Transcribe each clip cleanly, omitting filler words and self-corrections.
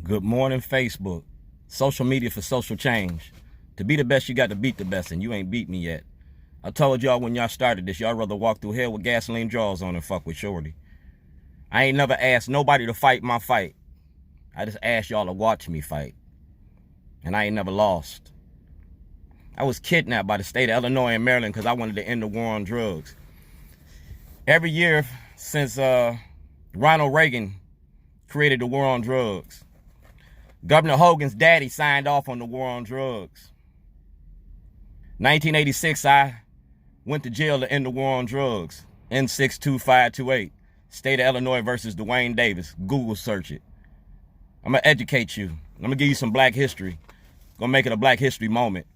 Good morning, Facebook. Social media for social change. To be the best, you got to beat the best, and you ain't beat me yet. I told y'all when y'all started this, y'all rather walk through hell with gasoline drawers on than fuck with Shorty. I ain't never asked nobody to fight my fight. I just asked y'all to watch me fight. And I ain't never lost. I was kidnapped by the state of Illinois and Maryland because I wanted to end the war on drugs. Every year since Ronald Reagan created the war on drugs, Governor Hogan's daddy signed off on the war on drugs. 1986, I went to jail to end the war on drugs. N62528. State of Illinois versus Dwayne Davis. Google search it. I'm going to educate you. I'm going to give you some black history. Going to make it a black history moment.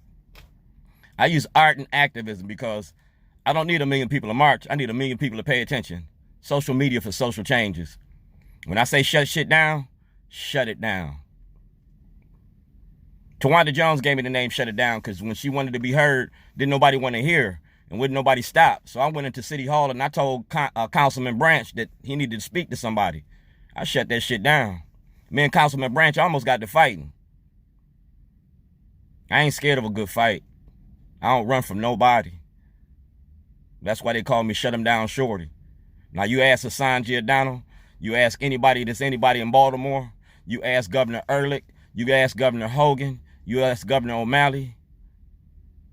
I use art and activism because I don't need 1 million people to march. I need 1 million people to pay attention. Social media for social changes. When I say shut shit down, shut it down. Tawanda Jones gave me the name Shut It Down because when she wanted to be heard, didn't nobody want to hear and wouldn't nobody stop. So I went into City Hall and I told Councilman Branch that he needed to speak to somebody. I shut that shit down. Me and Councilman Branch almost got to fighting. I ain't scared of a good fight. I don't run from nobody. That's why they call me Shut Him Down Shorty. Now you ask Hassan Giordano, you ask anybody that's anybody in Baltimore, you ask Governor Ehrlich, you ask Governor Hogan, you ask Governor O'Malley,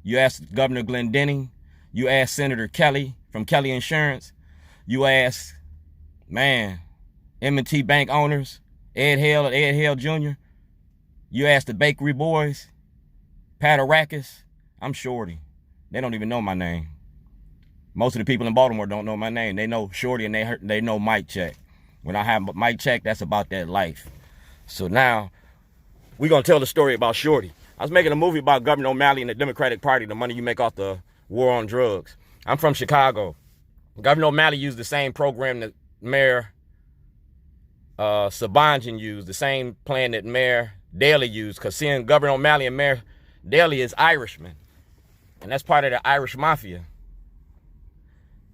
you ask Governor Glendenning, you ask Senator Kelly from Kelly Insurance, you ask, M&T Bank owners, Ed Hale Jr., you ask the bakery boys, Pat Arrakis, I'm Shorty. They don't even know my name. Most of the people in Baltimore don't know my name. They know Shorty and they know Mike Check. When I have Mike Check, that's about that life. So now, we're going to tell the story about Shorty. I was making a movie about Governor O'Malley and the Democratic Party, the money you make off the war on drugs. I'm from Chicago. Governor O'Malley used the same program that Mayor Sabanjan used, the same plan that Mayor Daley used, because seeing Governor O'Malley and Mayor Daley is Irishmen. And that's part of the Irish Mafia.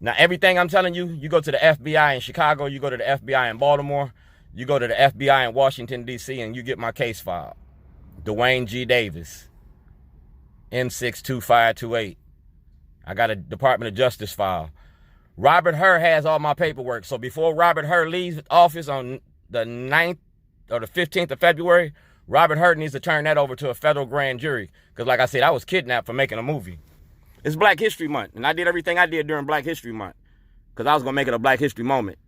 Now, everything I'm telling you, you go to the FBI in Chicago, you go to the FBI in Baltimore, you go to the FBI in Washington, D.C., and you get my case file. Dwayne G. Davis, N62528. I got a Department of Justice file. Robert Hur has all my paperwork. So before Robert Hur leaves office on the 9th or the 15th of February, Robert Hur needs to turn that over to a federal grand jury. Because like I said, I was kidnapped for making a movie. It's Black History Month, and I did everything I did during Black History Month because I was going to make it a Black History moment.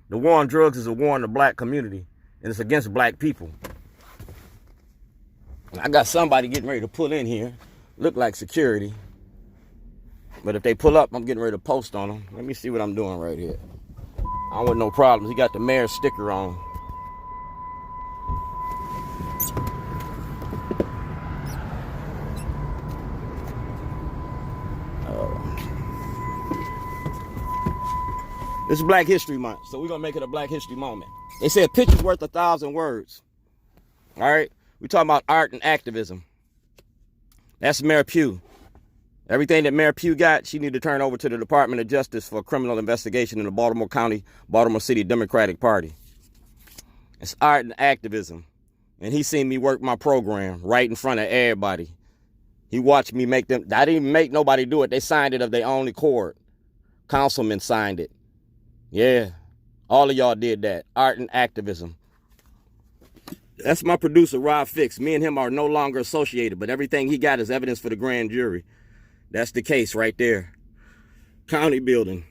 The war on drugs is a war on the black community, and it's against black people. And I got somebody getting ready to pull in here. Look like security. But if they pull up, I'm getting ready to post on them. Let me see what I'm doing right here. I don't want no problems. He got the mayor's sticker on. This is Black History Month, so we're going to make it a Black History moment. They say a picture's worth 1,000 words. All right? We're talking about art and activism. That's Mayor Pugh. Everything that Mayor Pugh got, she need to turn over to the Department of Justice for a criminal investigation in the Baltimore County, Baltimore City Democratic Party. It's art and activism. And he seen me work my program right in front of everybody. He watched me make them. I didn't even make nobody do it. They signed it of their own accord. Councilman signed it. Yeah, all of y'all did that. Art and activism. That's my producer, Rob Fix. Me and him are no longer associated, but everything he got is evidence for the grand jury. That's the case right there. County building,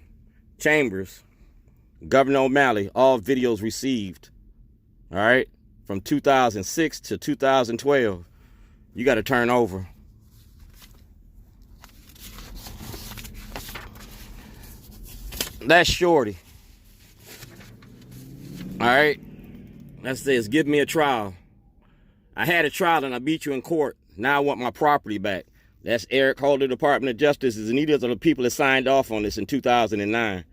chambers, Governor O'Malley, all videos received. All right, from 2006 to 2012. You got to turn over. That's Shorty. All right, that says, give me a trial. I had a trial and I beat you in court. Now I want my property back. That's Eric Holder, Department of Justice, and these are the people that signed off on this in 2009.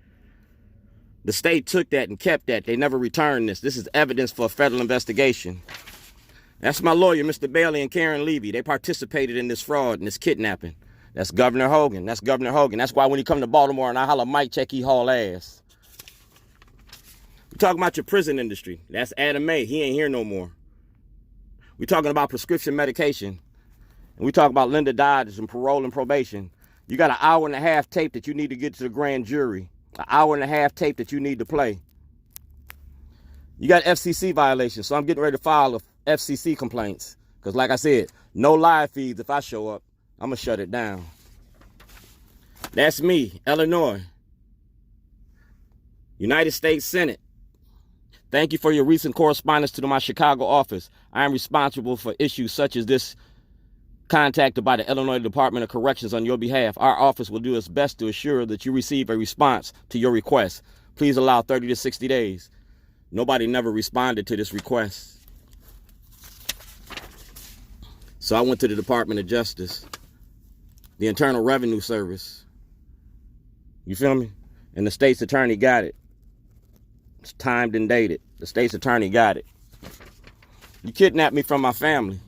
The state took that and kept that. They never returned this. This is evidence for a federal investigation. That's my lawyer, Mr. Bailey and Karen Levy. They participated in this fraud and this kidnapping. That's Governor Hogan. That's Governor Hogan. That's why when he come to Baltimore and I holler Mike Check, he haul ass. We're talking about your prison industry. That's Adam May. He ain't here no more. We're talking about prescription medication. And we talk about Linda Dodge and parole and probation. You got an hour and a half tape that you need to get to the grand jury. An hour and a half tape that you need to play. You got FCC violations, so I'm getting ready to file FCC complaints. Because like I said, no live feeds. If I show up, I'm going to shut it down. That's me, Illinois. United States Senate. Thank you for your recent correspondence to my Chicago office. I am responsible for issues such as this contacted by the Illinois Department of Corrections on your behalf. Our office will do its best to assure that you receive a response to your request. Please allow 30 to 60 days. Nobody never responded to this request. So I went to the Department of Justice, the Internal Revenue Service. You feel me? And the state's attorney got it. It's timed and dated. The state's attorney got it. You kidnapped me from my family.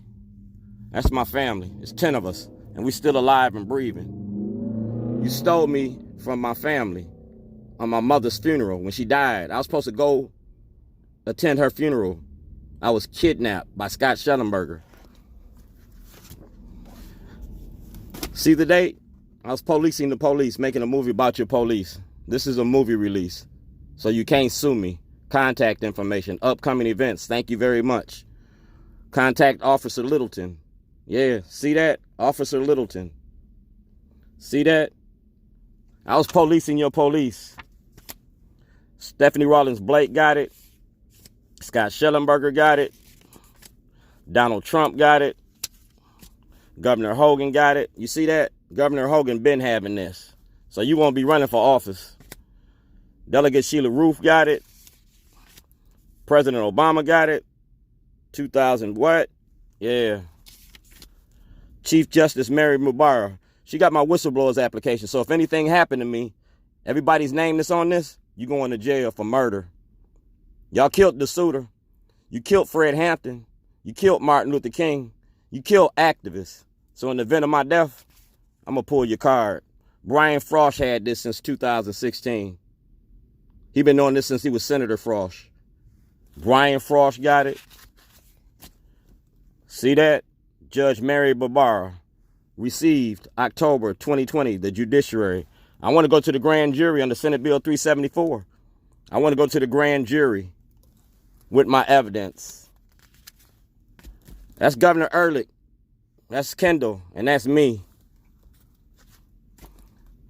That's my family. It's 10 of us, and we still alive and breathing. You stole me from my family on my mother's funeral when she died. I was supposed to go attend her funeral. I was kidnapped by Scott Schellenberger. See the date? I was policing the police, making a movie about your police. This is a movie release, so you can't sue me. Contact information, upcoming events. Thank you very much. Contact Officer Littleton. Yeah, see that? Officer Littleton. See that? I was policing your police. Stephanie Rawlings Blake got it. Scott Schellenberger got it. Donald Trump got it. Governor Hogan got it. You see that? Governor Hogan been having this. So you won't be running for office. Delegate Sheila Roof got it. President Obama got it. 2000 what? Yeah. Chief Justice Mary Mubarak. She got my whistleblower's application. So if anything happened to me, everybody's name that's on this, you going to jail for murder. Y'all killed DeSouter. You killed Fred Hampton. You killed Martin Luther King. You killed activists. So in the event of my death, I'm going to pull your card. Brian Frosh had this since 2016. He been doing this since he was Senator Frosh. Brian Frosh got it. See that? Judge Mary Barbara received October 2020, the judiciary. I want to go to the grand jury under Senate Bill 374. I want to go to the grand jury with my evidence. That's Governor Ehrlich. That's Kendall. And that's me.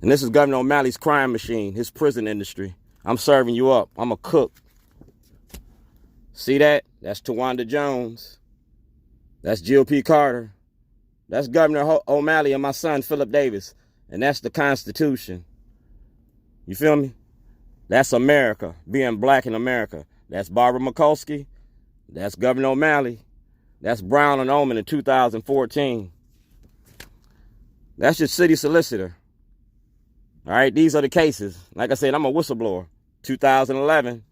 And this is Governor O'Malley's crime machine, his prison industry. I'm serving you up. I'm a cook. See that? That's Tawanda Jones. That's Jill P. Carter. That's Governor O'Malley and my son, Philip Davis. And that's the Constitution. You feel me? That's America, being black in America. That's Barbara Mikulski. That's Governor O'Malley. That's Brown and Ullman in 2014. That's your city solicitor. All right, these are the cases. Like I said, I'm a whistleblower. 2011.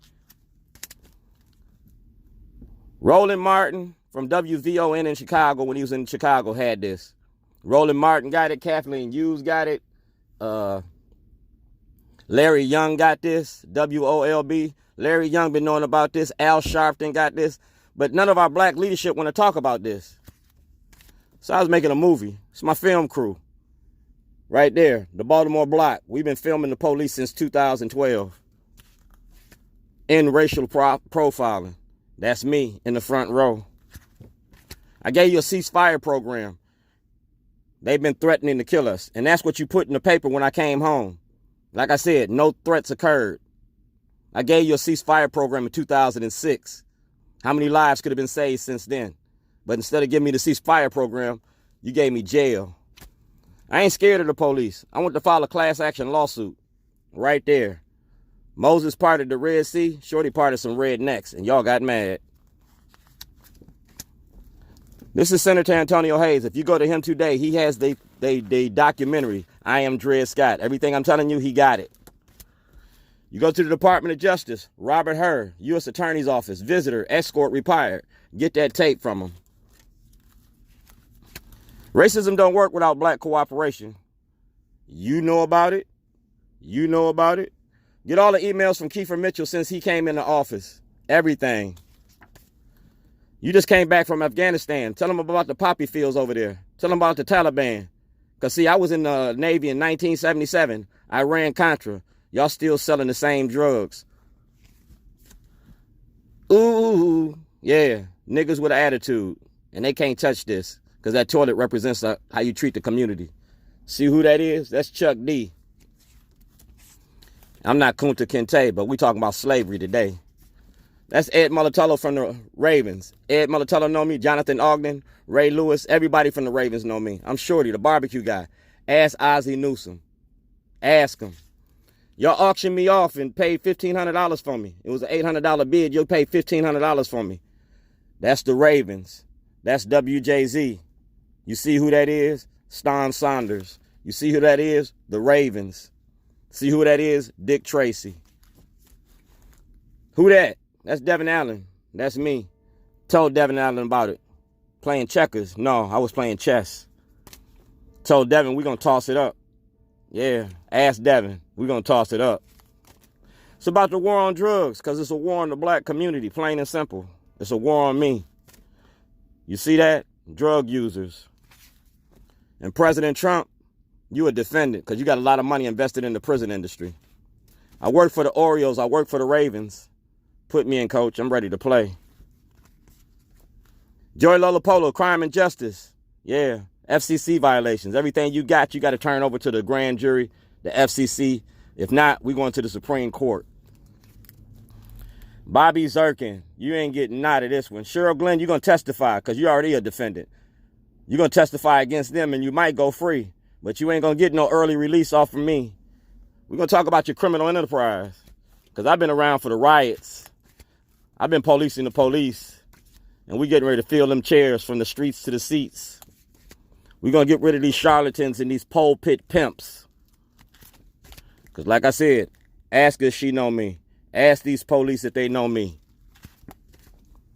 Roland Martin from WVON in Chicago, when he was in Chicago, had this. Roland Martin got it. Kathleen Hughes got it. Larry Young got this. WOLB. Larry Young been knowing about this. Al Sharpton got this. But none of our black leadership want to talk about this. So I was making a movie. It's my film crew. Right there. The Baltimore block. We've been filming the police since 2012. In racial profiling. That's me in the front row. I gave you a ceasefire program. They've been threatening to kill us. And that's what you put in the paper when I came home. Like I said, no threats occurred. I gave you a ceasefire program in 2006. How many lives could have been saved since then? But instead of giving me the ceasefire program, you gave me jail. I ain't scared of the police. I want to file a class action lawsuit. Right there. Moses parted the Red Sea. Shorty parted some rednecks. And y'all got mad. This is Senator Antonio Hayes. If you go to him today, he has the documentary, I Am Dred Scott. Everything I'm telling you, he got it. You go to the Department of Justice, Robert Hur, U.S. Attorney's Office, visitor, escort, retired. Get that tape from him. Racism don't work without black cooperation. You know about it. You know about it. Get all the emails from Kiefer Mitchell since he came into office. Everything. You just came back from Afghanistan. Tell them about the poppy fields over there. Tell them about the Taliban. Because, see, I was in the Navy in 1977. I ran Contra. Y'all still selling the same drugs. Ooh, yeah. Niggas with an attitude. And they can't touch this. Because that toilet represents how you treat the community. See who that is? That's Chuck D. I'm not Kunta Kinte, but we talking about slavery today. That's Ed Mulatello from the Ravens. Ed Mulatello know me. Jonathan Ogden, Ray Lewis, everybody from the Ravens know me. I'm Shorty, the barbecue guy. Ask Ozzie Newsome. Ask him. Y'all auctioned me off and paid $1,500 for me. It was an $800 bid. You'll pay $1,500 for me. That's the Ravens. That's WJZ. You see who that is? Ston Saunders. You see who that is? The Ravens. See who that is? Dick Tracy. Who that? That's Devin Allen. That's me. Told Devin Allen about it. Playing checkers. No, I was playing chess. Told Devin, we're going to toss it up. Yeah, ask Devin. We're going to toss it up. It's about the war on drugs, because it's a war on the black community, plain and simple. It's a war on me. You see that? Drug users. And President Trump, you a defendant, because you got a lot of money invested in the prison industry. I work for the Orioles. I work for the Ravens. Put me in, coach. I'm ready to play. Joy Lolopolo, crime and justice. Yeah. FCC violations. Everything you got to turn over to the grand jury, the FCC. If not, we're going to the Supreme Court. Bobby Zirkin, you ain't getting none of this one. Cheryl Glenn, you're going to testify because you're already a defendant. You're going to testify against them and you might go free. But you ain't going to get no early release off of me. We're going to talk about your criminal enterprise. Because I've been around for the riots. I've been policing the police. And we getting ready to fill them chairs from the streets to the seats. We're going to get rid of these charlatans and these pulpit pimps. Because like I said, ask her if she know me. Ask these police if they know me.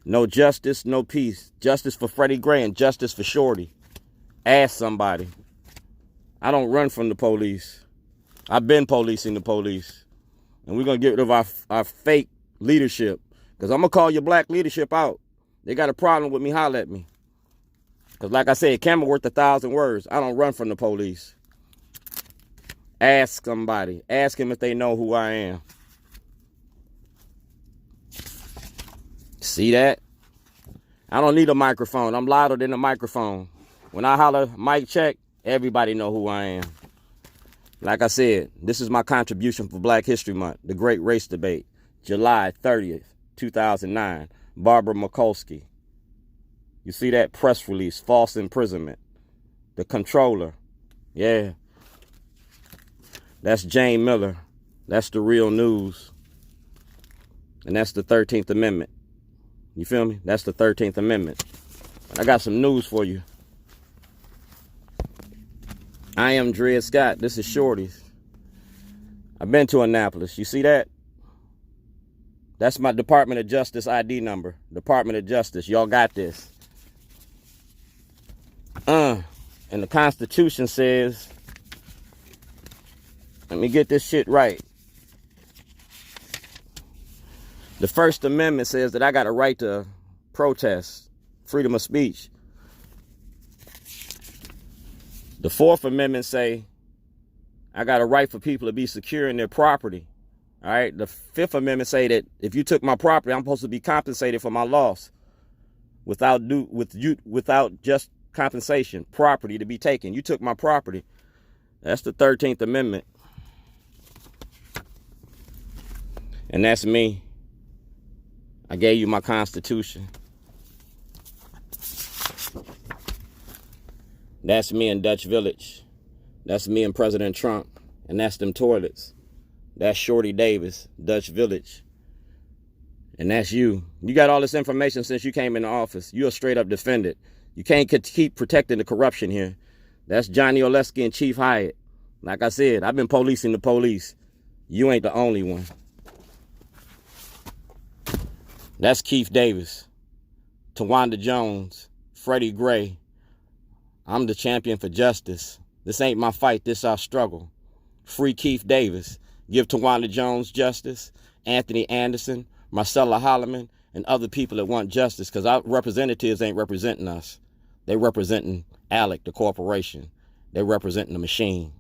No justice, no peace. Justice for Freddie Gray and justice for Shorty. Ask somebody. I don't run from the police. I've been policing the police. And we're going to get rid of our fake leadership. Because I'm going to call your black leadership out. They got a problem with me, holler at me. Because like I said, camera worth 1,000 words. I don't run from the police. Ask somebody. Ask them if they know who I am. See that? I don't need a microphone. I'm louder than a microphone. When I holler mic check, everybody know who I am. Like I said, this is my contribution for Black History Month, the Great Race Debate, July 30th, 2009. Barbara Mikulski. You see that press release, false imprisonment. The controller. Yeah. That's Jane Miller. That's the real news. And that's the 13th Amendment. You feel me? That's the 13th Amendment. I got some news for you. I am Dred Scott. This is Shorty's. I've been to Annapolis. You see that? That's my Department of Justice ID number. Department of Justice. Y'all got this. And the Constitution says, let me get this shit right. The First Amendment says that I got a right to protest, freedom of speech. The Fourth Amendment say I got a right for people to be secure in their property. All right. The Fifth Amendment say that if you took my property, I'm supposed to be compensated for my loss without just compensation, property to be taken. You took my property. That's the 13th Amendment. And that's me. I gave you my Constitution. That's me in Dutch Village. That's me and President Trump. And that's them toilets. That's Shorty Davis, Dutch Village. And that's you. You got all this information since you came in the office. You're a straight up defendant. You can't keep protecting the corruption here. That's Johnny Oleski and Chief Hyatt. Like I said, I've been policing the police. You ain't the only one. That's Keith Davis, Tawanda Jones, Freddie Gray. I'm the champion for justice. This ain't my fight, this our struggle. Free Keith Davis. Give Tawanda Jones justice. Anthony Anderson, Marcella Holloman, and other people that want justice, because our representatives ain't representing us. They representing ALEC, the corporation. They representing the machine.